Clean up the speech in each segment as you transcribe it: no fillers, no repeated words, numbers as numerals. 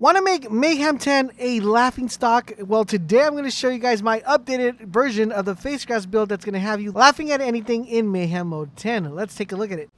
Want to make Mayhem 10 a laughing stock? Well, today I'm going to show you guys my updated version of the PHASEGRASP build that's going to have you laughing at anything in Mayhem mode 10. Let's take a look at it.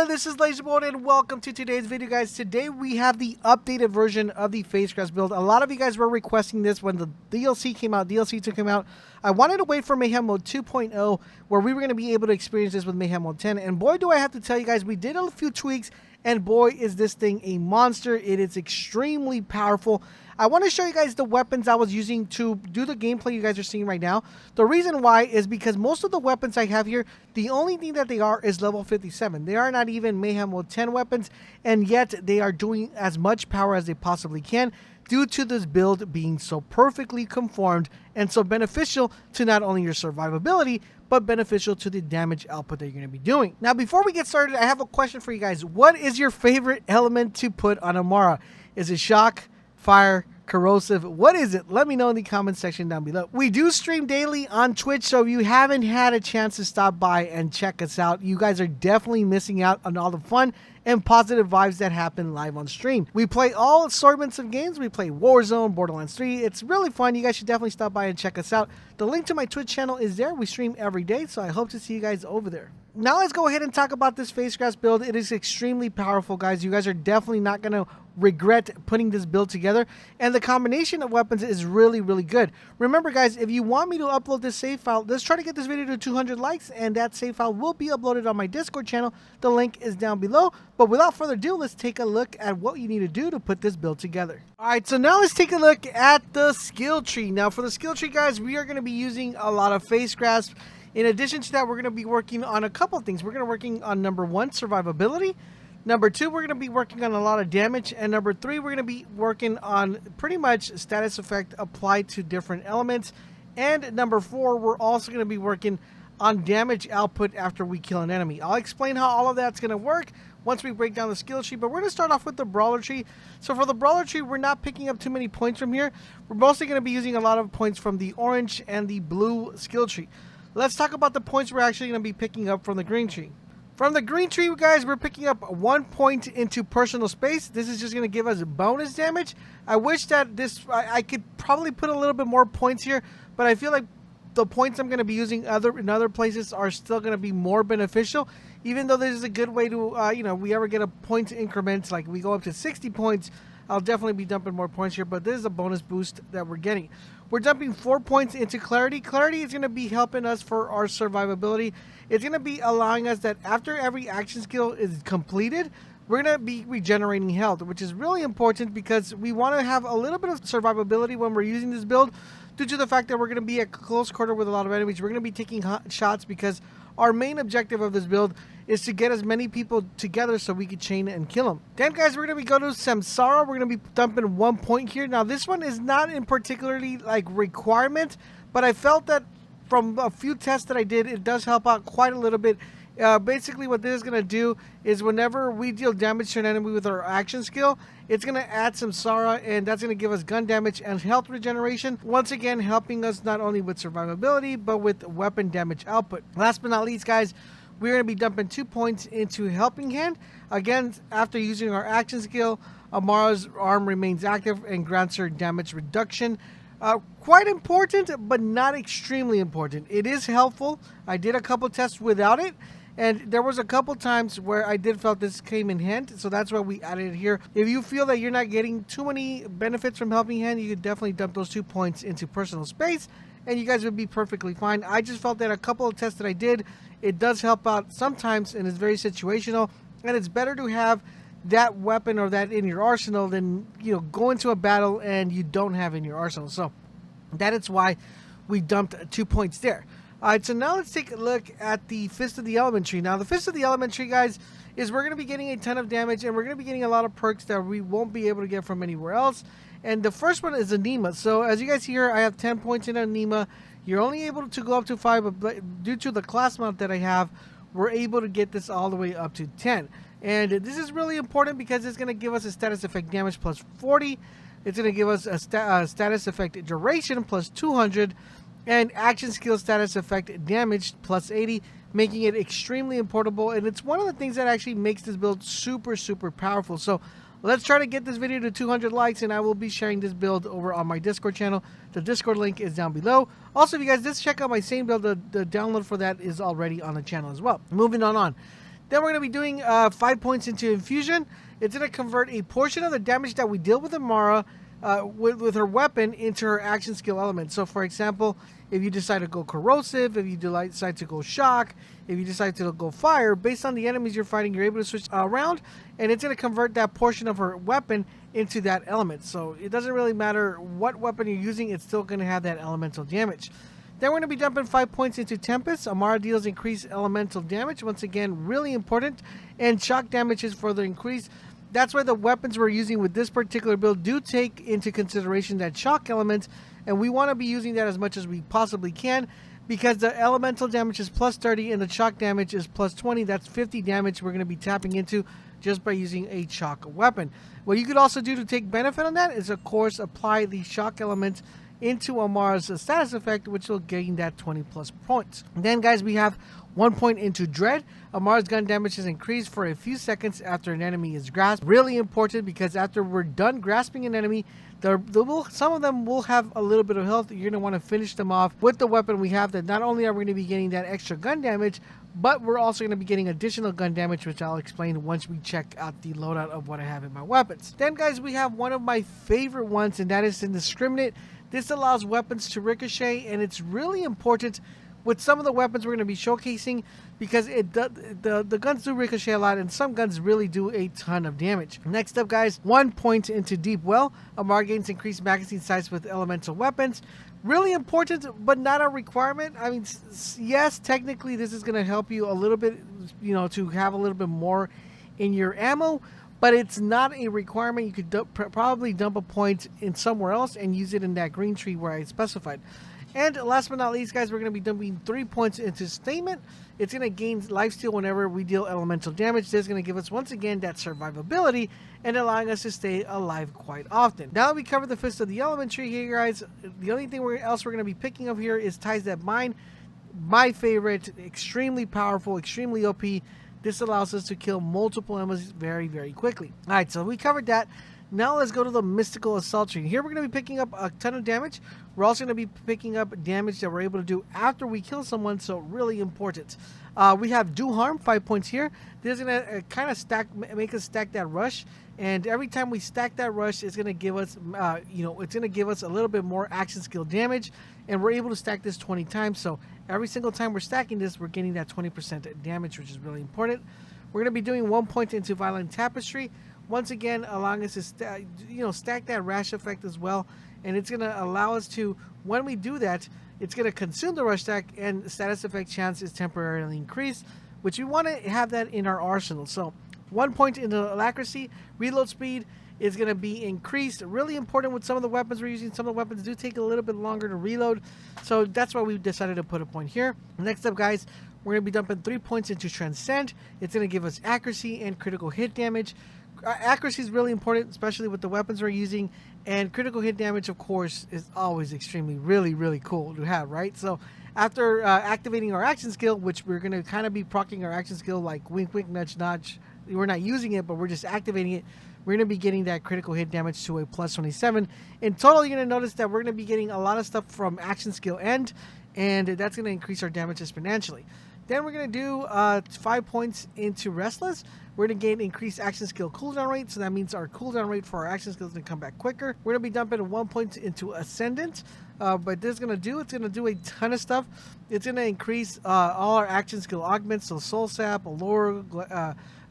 This is LaserBolt and welcome to today's video, guys. Today we have the updated version of the PHASEGRASP build. A lot of you guys were requesting this when the DLC came out, DLC 2 came out. I wanted to wait for Mayhem mode 2.0 where we were going to be able to experience this with Mayhem mode 10. And boy, do I have to tell you guys, we did a few tweaks and boy, is this thing a monster. It is extremely powerful. I want to show you guys the weapons I was using to do the gameplay you guys are seeing right now. The reason why is because most of the weapons I have here, the only thing that they are is level 57. They are not even Mayhem mode 10 weapons, and yet they are doing as much power as they possibly can due to this build being so perfectly conformed and so beneficial to not only your survivability, but beneficial to the damage output that you're going to be doing. Now, before we get started, I have a question for you guys. What is your favorite element to put on Amara? Is it shock, fire, corrosive? What is it? Let me know in the comment section down below. We do stream daily on Twitch, so if you haven't had a chance to stop by and check us out, you guys are definitely missing out on all the fun and positive vibes that happen live on stream. We play all assortments of games. We play Warzone, Borderlands 3. It's really fun. You guys should definitely stop by and check us out. The link to my Twitch channel is there. We stream every day, so I hope to see you guys over there. Now let's go ahead and talk about this PHASEGRASP build. It is extremely powerful, guys. You guys are definitely not going to regret putting this build together, and the combination of weapons is really good. Remember, guys, if you want me to upload this save file, let's try to get this video to 200 likes, and that save file will be uploaded on my Discord channel. The link is down below. But without further ado, let's take a look at what you need to do to put this build together. Alright, so now let's take a look at the skill tree. Now for the skill tree, guys, we are going to be using a lot of PHASEGRASP. In addition to that, we're going to be working on a couple of things. We're going to be working on number 1, survivability. Number 2, we're going to be working on a lot of damage. And number 3, we're going to be working on pretty much status effect applied to different elements. And number 4, we're also going to be working on damage output after we kill an enemy. I'll explain how all of that's going to work once we break down the skill tree, but we're going to start off with the brawler tree. So for the brawler tree, we're not picking up too many points from here. We're mostly going to be using a lot of points from the orange and the blue skill tree. Let's talk about the points we're actually going to be picking up from the green tree. From the green tree, guys, we're picking up 1 point into personal space. This is just going to give us bonus damage. I wish that I could probably put a little bit more points here, but I feel like the points I'm going to be using in other places are still going to be more beneficial, even though this is a good way to, we ever get a point increment, like we go up to 60 points, I'll definitely be dumping more points here, but this is a bonus boost that we're getting. We're dumping 4 points into clarity. Clarity is going to be helping us for our survivability. It's going to be allowing us that after every action skill is completed, we're going to be regenerating health, which is really important because we want to have a little bit of survivability when we're using this build due to the fact that we're going to be at close quarter with a lot of enemies. We're going to be taking hot shots because our main objective of this build is to get as many people together so we can chain and kill them. Then, guys, we're going to go to Samsara. We're going to be dumping 1 point here. Now, this one is not in particularly like requirement, but I felt that from a few tests that I did, it does help out quite a little bit. Basically, what this is going to do is whenever we deal damage to an enemy with our action skill, it's going to add Samsara, and that's going to give us gun damage and health regeneration. Once again, helping us not only with survivability, but with weapon damage output. Last but not least, guys, we're going to be dumping 2 points into Helping Hand. Again, after using our action skill, Amara's arm remains active and grants her damage reduction. Quite important, but not extremely important. It is helpful. I did a couple tests without it, and there was a couple times where I did felt this came in hand, so that's why we added it here. If you feel that you're not getting too many benefits from Helping Hand, you could definitely dump those 2 points into personal space, and you guys would be perfectly fine. I just felt that a couple of tests that I did, it does help out sometimes, and it's very situational, and it's better to have that weapon or that in your arsenal than, go into a battle and you don't have in your arsenal. So that is why we dumped 2 points there. Alright, so now let's take a look at the Fist of the Element tree. Now, the Fist of the Element tree, guys, is we're going to be getting a ton of damage, and we're going to be getting a lot of perks that we won't be able to get from anywhere else. And the first one is Anema. So as you guys see here, I have 10 points in Anema. You're only able to go up to 5, but due to the class mount that I have, we're able to get this all the way up to 10. And this is really important because it's going to give us a status effect damage plus 40. It's going to give us a status effect duration plus 200. And action skill status effect damage plus 80, making it extremely portable. And it's one of the things that actually makes this build super, super powerful. So let's try to get this video to 200 likes, and I will be sharing this build over on my Discord channel. The Discord link is down below. Also, if you guys just check out my same build, the download for that is already on the channel as well. Moving on. Then we're going to be doing 5 points into Infusion. It's going to convert a portion of the damage that we deal with Amara with her weapon into her action skill element. So, for example, if you decide to go Corrosive, if you decide to go Shock, if you decide to go Fire, based on the enemies you're fighting, you're able to switch around, and it's going to convert that portion of her weapon into that element. So it doesn't really matter what weapon you're using, it's still going to have that elemental damage. Then we're going to be dumping 5 points into Tempest. Amara deals increased elemental damage. Once again, really important. And shock damage is further increased. That's why the weapons we're using with this particular build do take into consideration that shock element. And we want to be using that as much as we possibly can, because the elemental damage is plus 30 and the shock damage is plus 20. That's 50 damage we're going to be tapping into just by using a shock weapon. What you could also do to take benefit on that is, of course, apply the shock element into Amara's status effect, which will gain that 20 plus points. And then, guys, we have 1 point into Dread. Amara's gun damage is increased for a few seconds after an enemy is grasped. Really important, because after we're done grasping an enemy, some of them will have a little bit of health. You're going to want to finish them off with the weapon we have. That not only are we going to be getting that extra gun damage, but we're also going to be getting additional gun damage, which I'll explain once we check out the loadout of what I have in my weapons. Then, guys, we have one of my favorite ones, and that is Indiscriminate. This allows weapons to ricochet, and it's really important with some of the weapons we're going to be showcasing, because the guns do ricochet a lot, and some guns really do a ton of damage. Next up, guys, 1 point into Deep Well. Amara gains increased magazine size with elemental weapons. Really important, but not a requirement. I mean, yes, technically this is going to help you a little bit, you know, to have a little bit more in your ammo, but it's not a requirement. You could probably dump a point in somewhere else and use it in that green tree where I specified. And last but not least, guys, we're going to be dumping 3 points into Statement. It's going to gain lifesteal whenever we deal elemental damage. This is going to give us, once again, that survivability and allowing us to stay alive quite often. Now that we covered the Fist of the Element tree here, guys, the only thing else we're going to be picking up here is Ties That Bind. My favorite, extremely powerful, extremely OP. This allows us to kill multiple enemies very, very quickly. All right, so we covered that. Now let's go to the Mystical Assault tree. Here we're going to be picking up a ton of damage. We're also going to be picking up damage that we're able to do after we kill someone, so really important. We have Do Harm, 5 points here. This is going to kind of make us stack that rush, and every time we stack that rush, it's going to give us, it's going to give us a little bit more action skill damage, and we're able to stack this 20 times. So every single time we're stacking this, we're getting that 20% damage, which is really important. We're going to be doing 1 point into Violent Tapestry. Once again, allowing us to stack that rash effect as well. And it's going to allow us to, when we do that, it's going to consume the rush stack, and status effect chance is temporarily increased, which we want to have that in our arsenal. So 1 point into Alacrity. Reload speed is going to be increased. Really important with some of the weapons we're using. Some of the weapons do take a little bit longer to reload. So that's why we decided to put a point here. Next up, guys, we're going to be dumping 3 points into Transcend. It's going to give us accuracy and critical hit damage. Accuracy is really important, especially with the weapons we're using, and critical hit damage, of course, is always extremely, really cool to have, right? So after activating our action skill, which we're going to kind of be proccing our action skill like wink, wink, nudge, nudge. We're not using it, but we're just activating it. We're going to be getting that critical hit damage to a plus 27. In total, you're going to notice that we're going to be getting a lot of stuff from action skill end, and that's going to increase our damage exponentially. Then we're going to do 5 points into Restless. We're going to gain increased action skill cooldown rate, so that means our cooldown rate for our action skills is going to come back quicker. We're going to be dumping 1 point into Ascendant. But this is going to do a ton of stuff. It's going to increase all our action skill augments, so Soul Sap, Allure,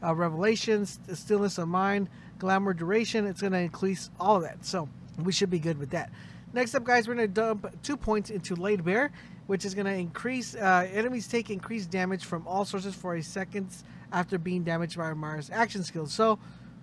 Revelations, Stillness of Mind, Glamour Duration. It's going to increase all of that, so we should be good with that. Next up, guys, we're going to dump 2 points into Laid Bare, which is going to increase enemies take increased damage from all sources for a second after being damaged by Amara's action skills. So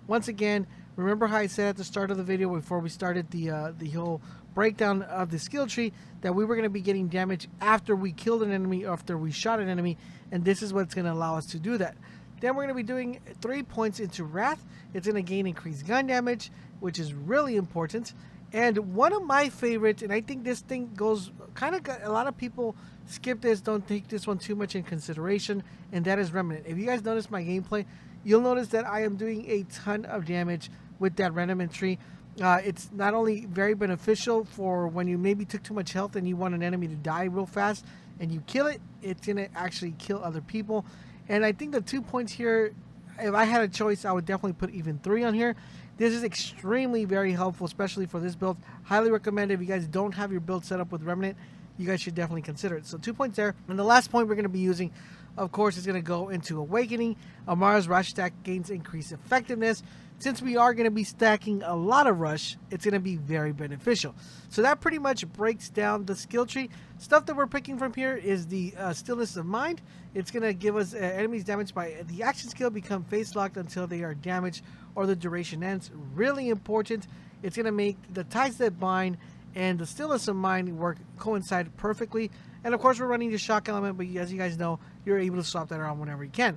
once again, remember how I said at the start of the video before we started the whole breakdown of the skill tree that we were going to be getting damage after we killed an enemy, after we shot an enemy, and this is what's going to allow us to do that. Then we're going to be doing 3 points into Wrath. It's going to gain increased gun damage, which is really important. And one of my favorites, and I think this thing goes kind of, a lot of people skip this, don't take this one too much in consideration, and that is Remnant. If you guys notice my gameplay, you'll notice that I am doing a ton of damage with that Remnant tree. It's not only very beneficial for when you maybe took too much health and you want an enemy to die real fast and you kill it, it's going to actually kill other people. And I think the 2 points here, if I had a choice, I would definitely put even 3 on here. This is extremely very helpful, especially for this build. Highly recommend if you guys don't have your build set up with Remnant, you guys should definitely consider it. So 2 points there. And the last point we're going to be using, of course, is going to go into Awakening. Amara's rush stack gains increased effectiveness. Since we are going to be stacking a lot of rush, it's going to be very beneficial. So that pretty much breaks down the skill tree. Stuff that we're picking from here is the Stillness of Mind. It's going to give us enemies damaged by the action skill become face locked until they are damaged or the duration ends. Really important. It's going to make the Ties That Bind and the Stillness of Mind work coincide perfectly. And of course we're running the shock element, but as you guys know, you're able to swap that around whenever you can.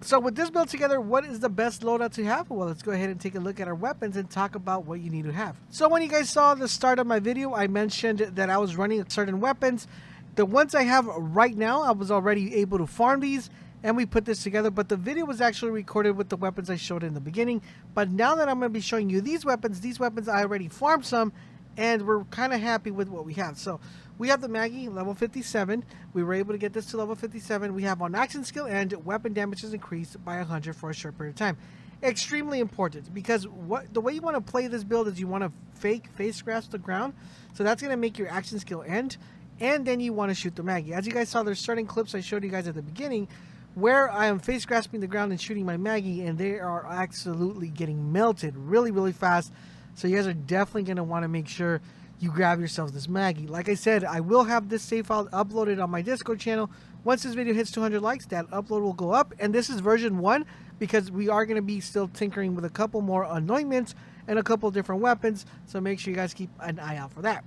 So with this build together, what is the best loadout to have? Well, let's go ahead and take a look at our weapons and talk about what you need to have. So when you guys saw the start of my video, I mentioned that I was running certain weapons. The ones I have right now, I was already able to farm these, and we put this together, but the video was actually recorded with the weapons I showed in the beginning. But now that I'm going to be showing you these weapons I already farmed some, and we're kind of happy with what we have. So we have the Maggie, level 57. We were able to get this to level 57. We have on action skill and weapon damage is increased by 100 for a short period of time. Extremely important, because the way you want to play this build is you want to fake face grasp the ground. So that's going to make your action skill end, and then you want to shoot the Maggie. As you guys saw, there's certain clips I showed you guys at the beginning where I am face grasping the ground and shooting my Maggie, and they are absolutely getting melted really, really fast. So you guys are definitely going to want to make sure you grab yourselves this Maggie. Like I said, I will have this save file uploaded on my Discord channel. Once this video hits 200 likes, that upload will go up. And this is version 1, because we are going to be still tinkering with a couple more anointments and a couple different weapons. So make sure you guys keep an eye out for that.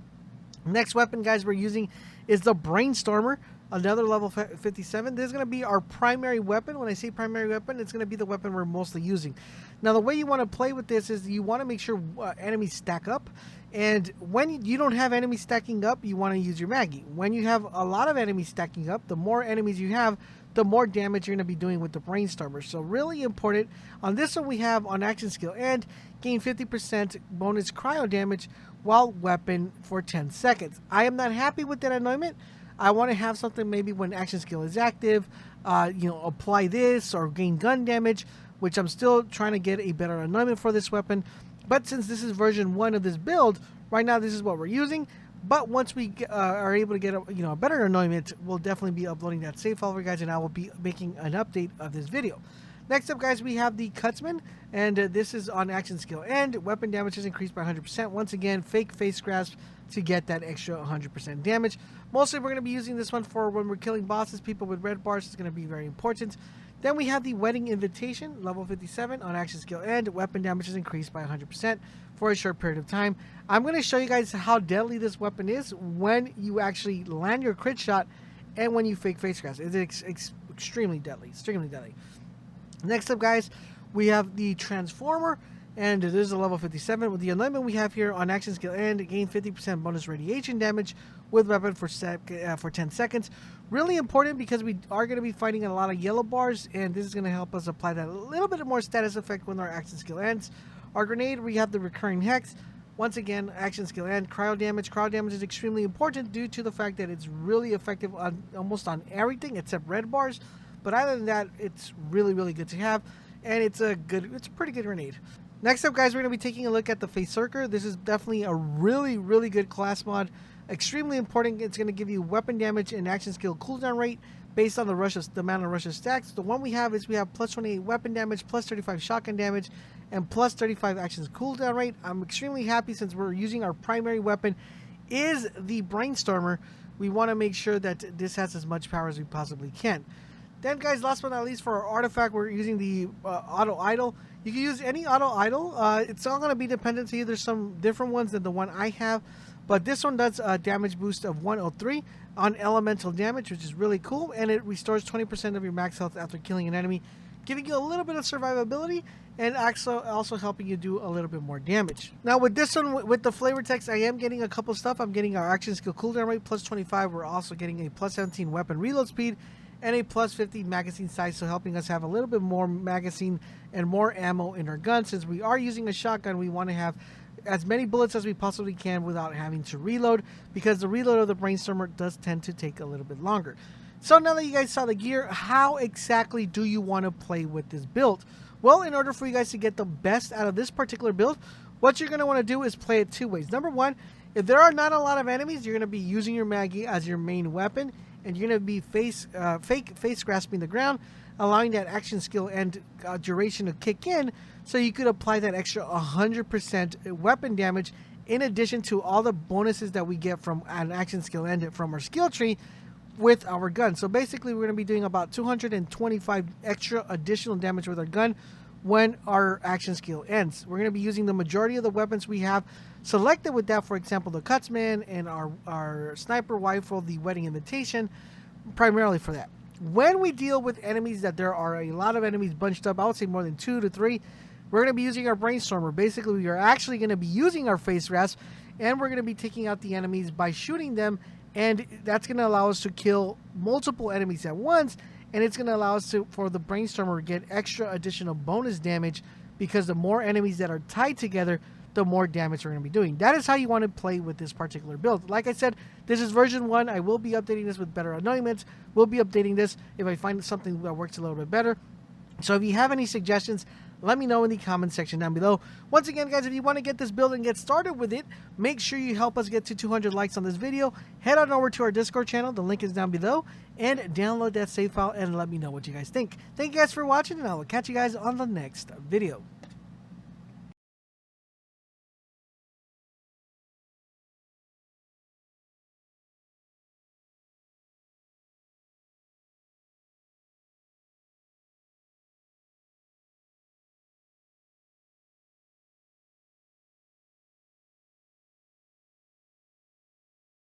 Next weapon, guys, we're using is the Brainstormer. Another level 57. This is going to be our primary weapon. When I say primary weapon, it's going to be the weapon we're mostly using. Now, the way you want to play with this is you want to make sure enemies stack up. And when you don't have enemies stacking up, you want to use your Maggie. When you have a lot of enemies stacking up, the more enemies you have, the more damage you're going to be doing with the Brainstormer. So really important. On this one, we have on action skill and gain 50% bonus cryo damage while weapon for 10 seconds. I am not happy with that anointment. I want to have something maybe when action skill is active, apply this or gain gun damage, which I'm still trying to get a better anointment for this weapon. But since this is version 1 of this build, right now this is what we're using. But once we are able to get a better anointment, we'll definitely be uploading that save file for you guys, and I will be making an update of this video. Next up, guys, we have the Cutsman, and this is on action skill and weapon damage is increased by 100%. Once again, fake face grasp to get that extra 100% damage. Mostly we're going to be using this one for when we're killing bosses, people with red bars. It's going to be very important. Then we have the Wedding Invitation, level 57 on action skill and weapon damage is increased by 100% for a short period of time. I'm going to show you guys how deadly this weapon is when you actually land your crit shot and when you fake face grasp. It's extremely deadly, extremely deadly. Next up, guys, we have the Transformer, and this is a level 57. With the anointment we have here on action skill and gain 50% bonus radiation damage with weapon for 10 seconds. Really important because we are going to be fighting a lot of yellow bars, and this is going to help us apply that little bit more status effect when our action skill ends. Our grenade, we have the Recurring Hex. Once again, action skill and cryo damage. Cryo damage is extremely important due to the fact that it's really effective on almost on everything except red bars. But other than that, it's really, really good to have, and it's a pretty good grenade. Next up, guys, we're going to be taking a look at the PHASEGRASP. This is definitely a really, really good class mod. Extremely important. It's going to give you weapon damage and action skill cooldown rate based on the amount of rushes stacks. The one we have is we have plus 28 weapon damage, plus 35 shotgun damage, and plus 35 actions cooldown rate. I'm extremely happy since we're using our primary weapon is the Brainstormer. We want to make sure that this has as much power as we possibly can. Then, guys, last but not least, for our artifact, we're using the auto idle. You can use any auto idle. It's all going to be dependent to you. There's some different ones than the one I have, but this one does a damage boost of 103 on elemental damage, which is really cool, and it restores 20% of your max health after killing an enemy. giving you a little bit of survivability and also helping you do a little bit more damage. Now with this one, with the flavor text, I am getting a couple stuff. I'm getting our action skill cooldown rate plus 25. We're also getting a plus 17 weapon reload speed and a plus 50 magazine size, so helping us have a little bit more magazine and more ammo in our gun. Since we are using a shotgun, we want to have as many bullets as we possibly can without having to reload, because the reload of the Brainstormer does tend to take a little bit longer. So now that you guys saw the gear, how exactly do you want to play with this build? Well, in order for you guys to get the best out of this particular build, what you're going to want to do is play it two ways. Number one, if there are not a lot of enemies, you're going to be using your Maggie as your main weapon, and you're going to be face grasping the ground, allowing that action skill and duration to kick in, so you could apply that extra 100% weapon damage in addition to all the bonuses that we get from an action skill and from our skill tree with our gun. So basically we're going to be doing about 225 extra additional damage with our gun when our action skill ends. We're going to be using the majority of the weapons we have selected with that, for example the Cutsman and our sniper rifle, the Wedding Invitation, primarily for that. When we deal with enemies that there are a lot of enemies bunched up, I would say more than 2 to 3, we're going to be using our Brainstormer. Basically we are actually going to be using our Face Grasp, and we're going to be taking out the enemies by shooting them, and that's going to allow us to kill multiple enemies at once, and it's going to allow us for the Brainstormer to get extra additional bonus damage, because the more enemies that are tied together, the more damage we're going to be doing. That is how you want to play with this particular build. Like I said, this is version 1. I will be updating this with better anointments. We'll be updating this if I find something that works a little bit better. So if you have any suggestions, let me know in the comment section down below. Once again, guys, if you want to get this build and get started with it, make sure you help us get to 200 likes on this video. Head on over to our Discord channel. The link is down below. And download that save file and let me know what you guys think. Thank you guys for watching, and I will catch you guys on the next video.